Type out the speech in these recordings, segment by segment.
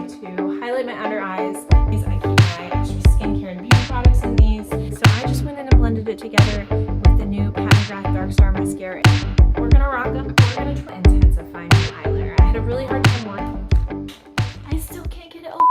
going to highlight my under eyes. I keep my extra skincare and beauty products in these. So I just went in and blended it together with the new Blackhead Dark Star Mascara. We're gonna rock them. We're gonna try intensifying my eyeliner. I had a really hard time working. I still can't get it open.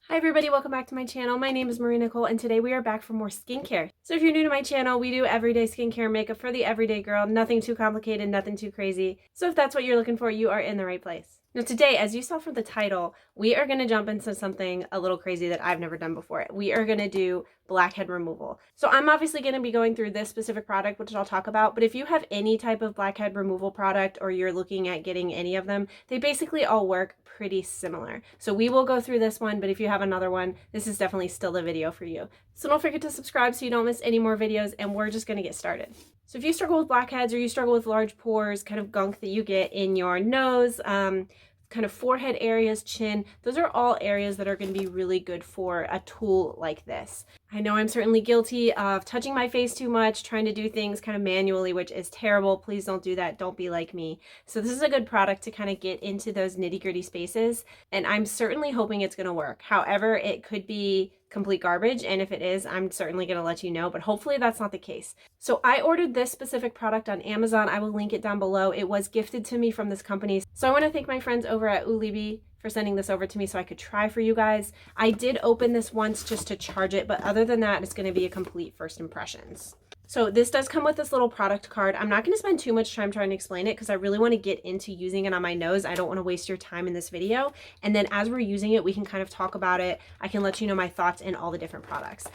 Hi everybody, welcome back to my channel. My name is Marie Nicole and today we are back for more skincare. So if you're new to my channel, we do everyday skincare and makeup for the everyday girl. Nothing too complicated, nothing too crazy. So if that's what you're looking for, you are in the right place. Now today, as you saw from the title, we are going to jump into something a little crazy that I've never done before. We are going to do blackhead removal. So I'm obviously going to be going through this specific product, which I'll talk about, but if you have any type of blackhead removal product or you're looking at getting any of them, they basically all work pretty similar. So we will go through this one, but if you have another one, this is definitely still the video for you. So don't forget to subscribe so you don't miss any more videos, and we're just going to get started. So if you struggle with blackheads or you struggle with large pores, kind of gunk that you get in your nose, kind of forehead areas, chin, those are all areas that are going to be really good for a tool like this. I know I'm certainly guilty of touching my face too much, trying to do things kind of manually, which is terrible. Please don't do that. Don't be like me. So this is a good product to kind of get into those nitty-gritty spaces, and I'm certainly hoping it's going to work. However, it could be complete garbage, and if it is, I'm certainly going to let you know, but hopefully that's not the case. So I ordered this specific product on Amazon. I will link it down below. It was gifted to me from this company. So I want to thank my friends over at Ewilibe for sending this over to me so I could try for you guys. I did open this once just to charge it, but other than that, it's going to be a complete first impressions. So this does come with this little product card. I'm not going to spend too much time trying to explain it because I really want to get into using it on my nose. I don't want to waste your time in this video. And then as we're using it, we can kind of talk about it. I can let you know my thoughts in all the different products.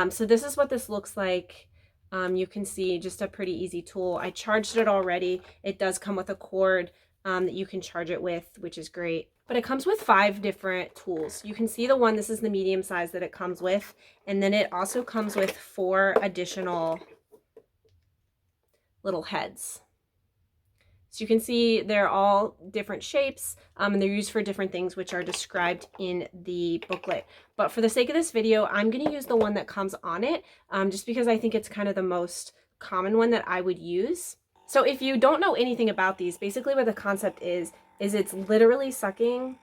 So this is what this looks like. You can see just a pretty easy tool. I charged it already. It does come with a cord that you can charge it with, which is great. But it comes with 5 different tools. You can see the one, this is the medium size that it comes with. And then it also comes with 4 additional little heads. So you can see they're all different shapes and they're used for different things, which are described in the booklet. But for the sake of this video, I'm going to use the one that comes on it just because I think it's kind of the most common one that I would use. So if you don't know anything about these, basically what the concept is it's literally sucking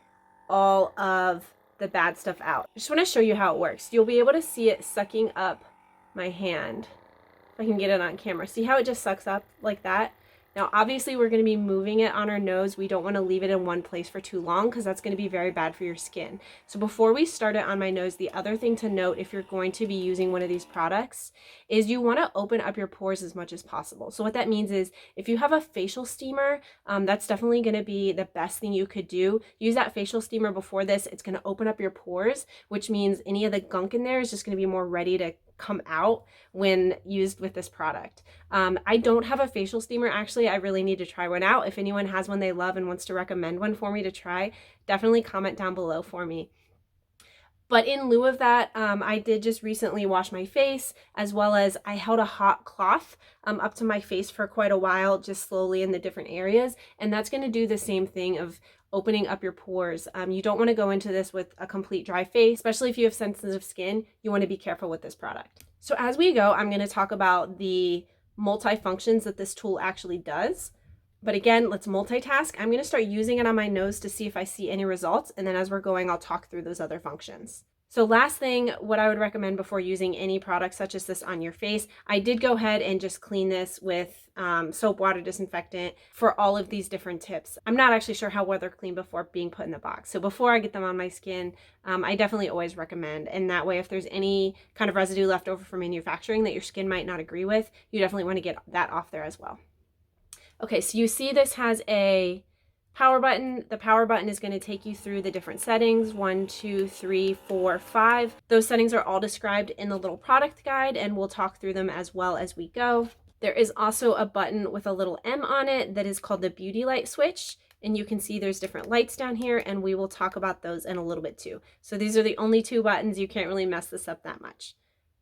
all of the bad stuff out. I just want to show you how it works. You'll be able to see it sucking up my hand. I can get it on camera. See how it just sucks up like that? Now, obviously, we're going to be moving it on our nose. We don't want to leave it in one place for too long because that's going to be very bad for your skin. So before we start it on my nose, the other thing to note if you're going to be using one of these products is you want to open up your pores as much as possible. So what that means is if you have a facial steamer, that's definitely going to be the best thing you could do. Use that facial steamer before this. It's going to open up your pores, which means any of the gunk in there is just going to be more ready to come out when used with this product. I don't have a facial steamer. Actually, I really need to try one out. If anyone has one they love and wants to recommend one for me to try, definitely comment down below for me. But in lieu of that, I did just recently wash my face, as well as I held a hot cloth up to my face for quite a while, just slowly in the different areas. And that's going to do the same thing of opening up your pores. You don't want to go into this with a complete dry face, especially if you have sensitive skin. You want to be careful with this product. So as we go, I'm going to talk about the multi-functions that this tool actually does. But again, let's multitask. I'm going to start using it on my nose to see if I see any results. And then as we're going, I'll talk through those other functions. So last thing, what I would recommend before using any product such as this on your face, I did go ahead and just clean this with soap, water, disinfectant for all of these different tips. I'm not actually sure how well they're cleaned before being put in the box. So before I get them on my skin, I definitely always recommend. And that way, if there's any kind of residue left over from manufacturing that your skin might not agree with, you definitely want to get that off there as well. Okay, so you see this has a power button. The power button is going to take you through the different settings, 1, 2, 3, 4, 5. Those settings are all described in the little product guide, and we'll talk through them as well as we go. There is also a button with a little M on it that is called the beauty light switch. And you can see there's different lights down here, and we will talk about those in a little bit too. So these are the only 2 buttons. You can't really mess this up that much.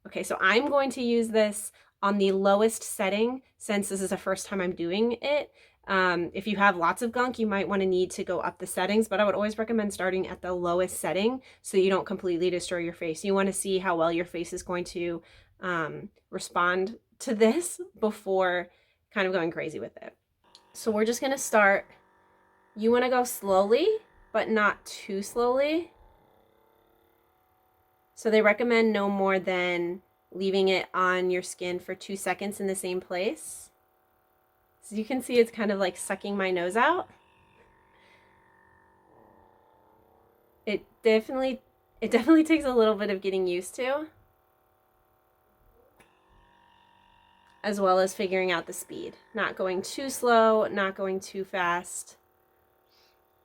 Okay, so I'm going to use this on the lowest setting since this is the first time I'm doing it. If you have lots of gunk, you might want to need to go up the settings, but I would always recommend starting at the lowest setting so you don't completely destroy your face. You want to see how well your face is going to respond to this before kind of going crazy with it. So we're just going to start. You want to go slowly, but not too slowly. So they recommend no more than leaving it on your skin for 2 seconds in the same place. So you can see it's kind of like sucking my nose out. It definitely takes a little bit of getting used to, as well as figuring out the speed. Not going too slow, not going too fast.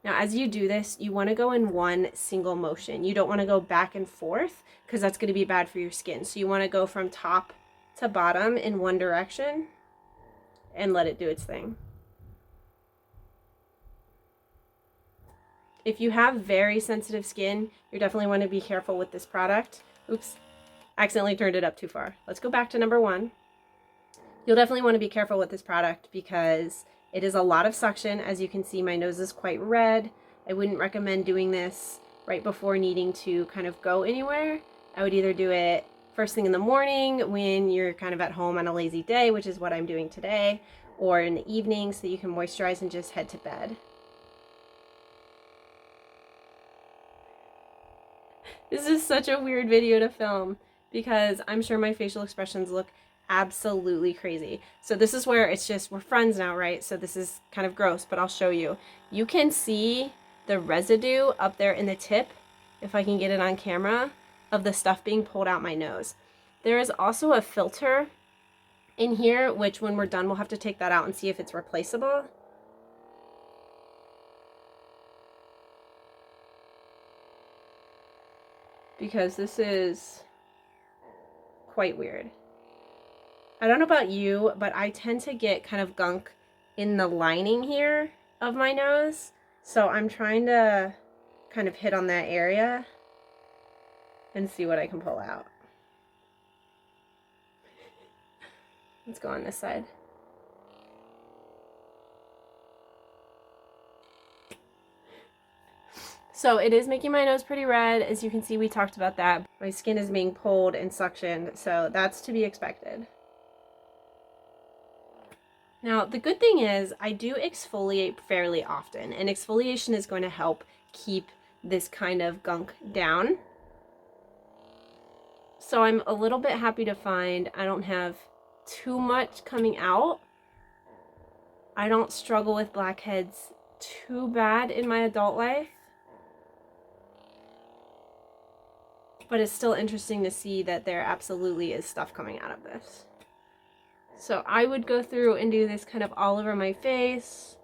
Now, as you do this, you want to go in one single motion. You don't want to go back and forth because that's going to be bad for your skin. So you want to go from top to bottom in one direction and let it do its thing. If you have very sensitive skin, you definitely want to be careful with this product. Oops, accidentally turned it up too far. Let's go back to number 1. You'll definitely want to be careful with this product because it is a lot of suction. As you can see, my nose is quite red. I wouldn't recommend doing this right before needing to kind of go anywhere. I would either do it first thing in the morning when you're kind of at home on a lazy day, which is what I'm doing today, or in the evening so that you can moisturize and just head to bed. This is such a weird video to film because I'm sure my facial expressions look absolutely crazy. So this is where it's just, we're friends now, right? So this is kind of gross, but I'll show you. You can see the residue up there in the tip, if I can get it on camera, of the stuff being pulled out my nose. There is also a filter in here, which when we're done, we'll have to take that out and see if it's replaceable. Because this is quite weird. I don't know about you, but I tend to get kind of gunk in the lining here of my nose. So I'm trying to kind of hit on that area and see what I can pull out. Let's go on this side. So it is making my nose pretty red. As you can see, we talked about that. My skin is being pulled and suctioned, so that's to be expected. Now, the good thing is I do exfoliate fairly often, and exfoliation is going to help keep this kind of gunk down. So I'm a little bit happy to find I don't have too much coming out. I don't struggle with blackheads too bad in my adult life. But it's still interesting to see that there absolutely is stuff coming out of this. So I would go through and do this kind of all over my face.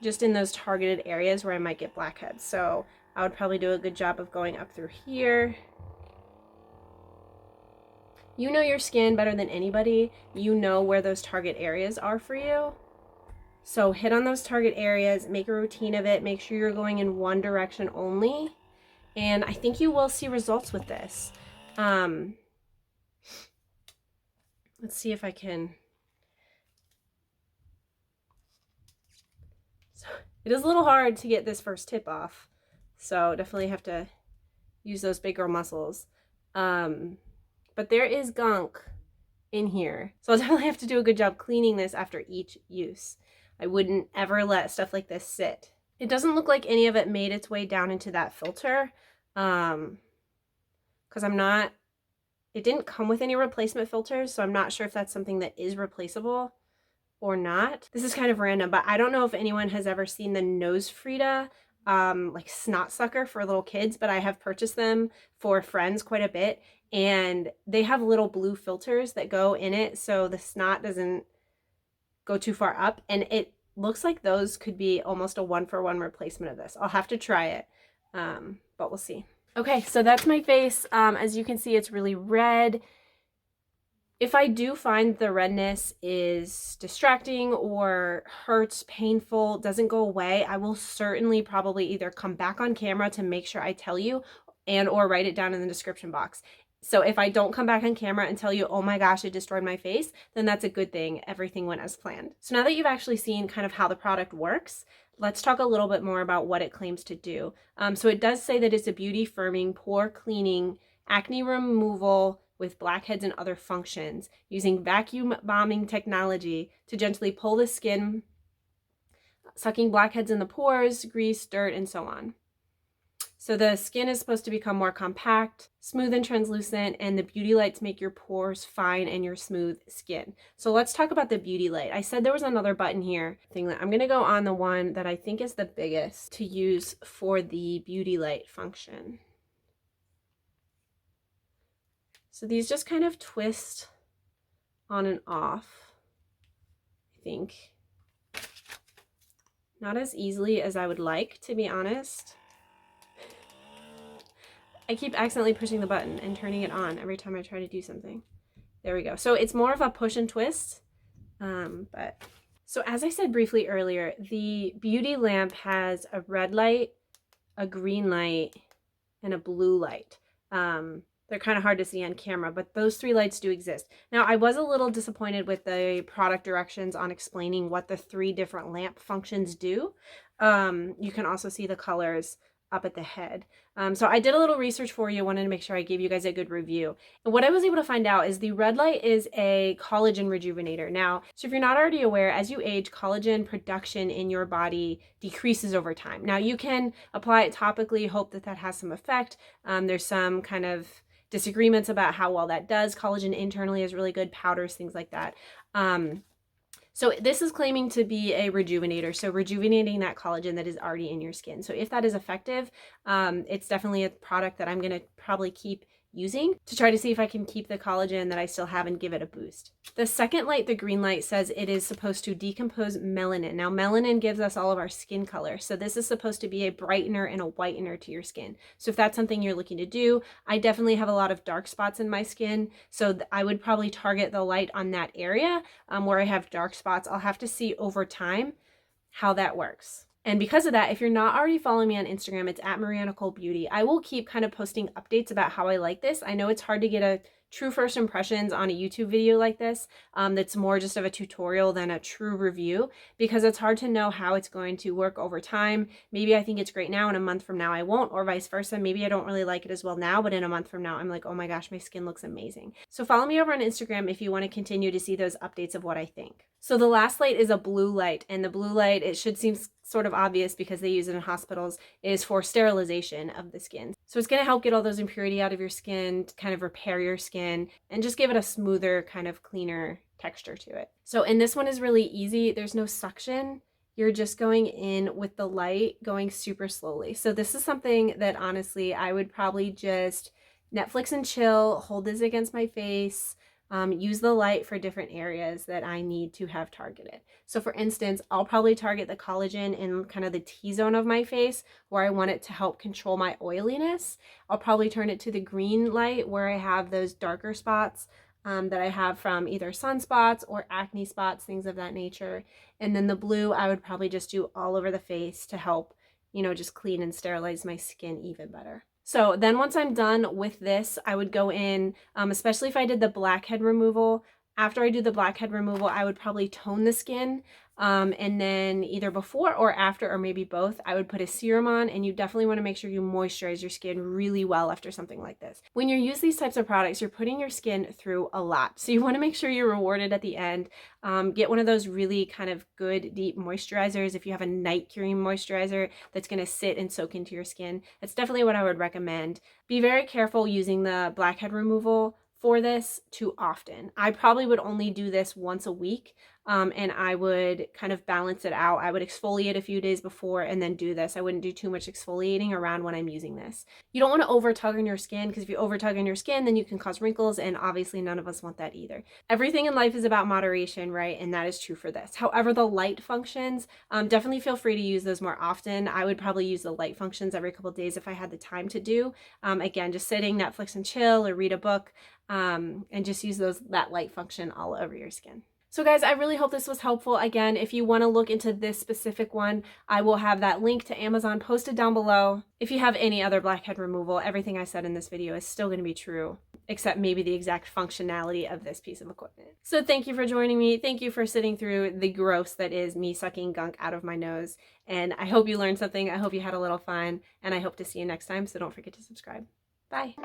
Just in those targeted areas where I might get blackheads. So I would probably do a good job of going up through here. You know your skin better than anybody. You know where those target areas are for you. So hit on those target areas, make a routine of it, make sure you're going in one direction only. And I think you will see results with this. Let's see if I can. So it is a little hard to get this first tip off. So definitely have to use those big girl muscles. But there is gunk in here. So I'll definitely have to do a good job cleaning this after each use. I wouldn't ever let stuff like this sit. It doesn't look like any of it made its way down into that filter. Because it didn't come with any replacement filters, so I'm not sure if that's something that is replaceable or not. This is kind of random, but I don't know if anyone has ever seen the Nose Frida like snot sucker for little kids, but I have purchased them for friends quite a bit, and they have little blue filters that go in it so the snot doesn't go too far up, and it looks like those could be almost a 1-for-1 replacement of this. I'll have to try it, but we'll see. Okay, so that's my face. As you can see, it's really red. If I do find the redness is distracting or hurts, painful, doesn't go away, I will certainly probably either come back on camera to make sure I tell you and or write it down in the description box. So if I don't come back on camera and tell you, oh my gosh, it destroyed my face, then that's a good thing. Everything went as planned. So now that you've actually seen kind of how the product works, let's talk a little bit more about what it claims to do. So it does say that it's a beauty firming, pore cleaning, acne removal with blackheads and other functions, using vacuum bombing technology to gently pull the skin sucking blackheads in the pores, grease, dirt, and so on. So the skin is supposed to become more compact, smooth and translucent, and the beauty lights make your pores fine and your smooth skin. So let's talk about the beauty light. I said there was another button here. I'm gonna go on the one that I think is the biggest to use for the beauty light function. So these just kind of twist on and off, I think. Not as easily as I would like, to be honest. I keep accidentally pushing the button and turning it on every time I try to do something. There we go. So it's more of a push and twist. So as I said briefly earlier, the beauty lamp has a red light, a green light, and a blue light. They're kind of hard to see on camera, but those 3 lights do exist. Now, I was a little disappointed with the product directions on explaining what the 3 different lamp functions do. You can also see the colors up at the head. So I did a little research for you, wanted to make sure I gave you guys a good review. And what I was able to find out is the red light is a collagen rejuvenator. Now, so if you're not already aware, as you age, collagen production in your body decreases over time. Now, you can apply it topically, hope that that has some effect. There's some kind of disagreements about how well that does. Collagen internally is really good, powders, things like that. So this is claiming to be a rejuvenator, so rejuvenating that collagen that is already in your skin. So if that is effective, it's definitely a product that I'm going to probably keep using to try to see if I can keep the collagen that I still have and give it a boost. The second light, the green light, says it is supposed to decompose melanin. Now, melanin gives us all of our skin color. So this is supposed to be a brightener and a whitener to your skin. So if that's something you're looking to do, I definitely have a lot of dark spots in my skin. So I would probably target the light on that area where I have dark spots. I'll have to see over time how that works. And because of that, if you're not already following me on Instagram, it's at Maria Nicole Beauty. I will keep kind of posting updates about how I like this. I know it's hard to get a true first impressions on a YouTube video like this that's more just of a tutorial than a true review, because it's hard to know how it's going to work over time. Maybe I think it's great now and a month from now I won't, or vice versa. Maybe I don't really like it as well now, but in a month from now I'm like, oh my gosh, my skin looks amazing. So follow me over on Instagram if you want to continue to see those updates of what I think. So the last light is a blue light, and the blue light, it should seem sort of obvious because they use it in hospitals, is for sterilization of the skin. So it's going to help get all those impurity out of your skin, to kind of repair your skin and just give it a smoother, kind of cleaner texture to it. So, and this one is really easy. There's no suction. You're just going in with the light, going super slowly. So this is something that honestly, I would probably just Netflix and chill, hold this against my face, use the light for different areas that I need to have targeted. So for instance, I'll probably target the collagen in kind of the T-zone of my face where I want it to help control my oiliness. I'll probably turn it to the green light where I have those darker spots that I have from either sunspots or acne spots, things of that nature. And then the blue, I would probably just do all over the face to help, you know, just clean and sterilize my skin even better. So then once I'm done with this, I would go in, especially if I did the blackhead removal. After I do the blackhead removal, I would probably tone the skin. And then either before or after, or maybe both, I would put a serum on, and you definitely want to make sure you moisturize your skin really well after something like this. When you use these types of products, you're putting your skin through a lot. So you want to make sure you're rewarded at the end. Get one of those really kind of good deep moisturizers. If you have a night cream moisturizer that's going to sit and soak into your skin, that's definitely what I would recommend. Be very careful using the blackhead removal for this too often. I probably would only do this once a week. And I would kind of balance it out. I would exfoliate a few days before and then do this. I wouldn't do too much exfoliating around when I'm using this. You don't want to over tug on your skin, because if you over tug on your skin, then you can cause wrinkles, and obviously none of us want that either. Everything in life is about moderation, right? And that is true for this. However, the light functions, definitely feel free to use those more often. I would probably use the light functions every couple of days if I had the time to do. Again, just sitting, Netflix and chill, or read a book, and just use that light function all over your skin. So guys, I really hope this was helpful. Again, if you want to look into this specific one, I will have that link to Amazon posted down below. If you have any other blackhead removal, everything I said in this video is still going to be true, except maybe the exact functionality of this piece of equipment. So thank you for joining me. Thank you for sitting through the gross that is me sucking gunk out of my nose. And I hope you learned something. I hope you had a little fun, and I hope to see you next time. So don't forget to subscribe. Bye.